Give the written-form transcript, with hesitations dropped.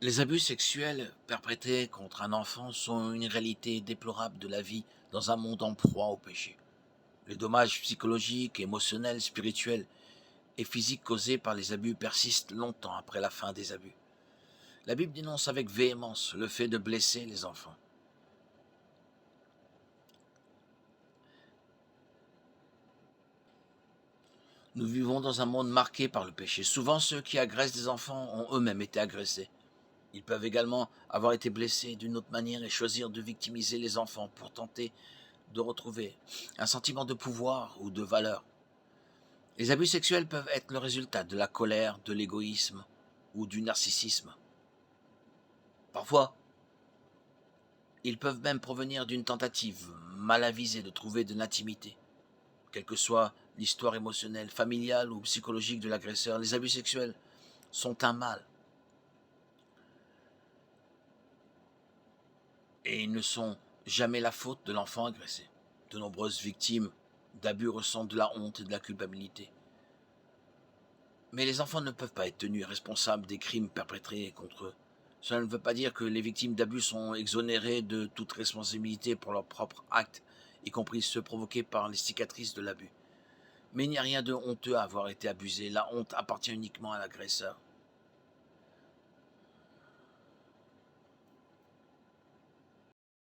Les abus sexuels perpétrés contre un enfant sont une réalité déplorable de la vie dans un monde en proie au péché. Les dommages psychologiques, émotionnels, spirituels et physiques causés par les abus persistent longtemps après la fin des abus. La Bible dénonce avec véhémence le fait de blesser les enfants. Nous vivons dans un monde marqué par le péché. Souvent, ceux qui agressent des enfants ont eux-mêmes été agressés. Ils peuvent également avoir été blessés d'une autre manière et choisir de victimiser les enfants pour tenter de retrouver un sentiment de pouvoir ou de valeur. Les abus sexuels peuvent être le résultat de la colère, de l'égoïsme ou du narcissisme. Parfois, ils peuvent même provenir d'une tentative mal avisée de trouver de l'intimité. Quelle que soit l'histoire émotionnelle, familiale ou psychologique de l'agresseur, les abus sexuels sont un mal et ils ne sont jamais la faute de l'enfant agressé. De nombreuses victimes d'abus ressentent de la honte et de la culpabilité. Mais les enfants ne peuvent pas être tenus responsables des crimes perpétrés contre eux. Cela ne veut pas dire que les victimes d'abus sont exonérées de toute responsabilité pour leurs propres actes, y compris ceux provoqués par les cicatrices de l'abus. Mais il n'y a rien de honteux à avoir été abusé. La honte appartient uniquement à l'agresseur.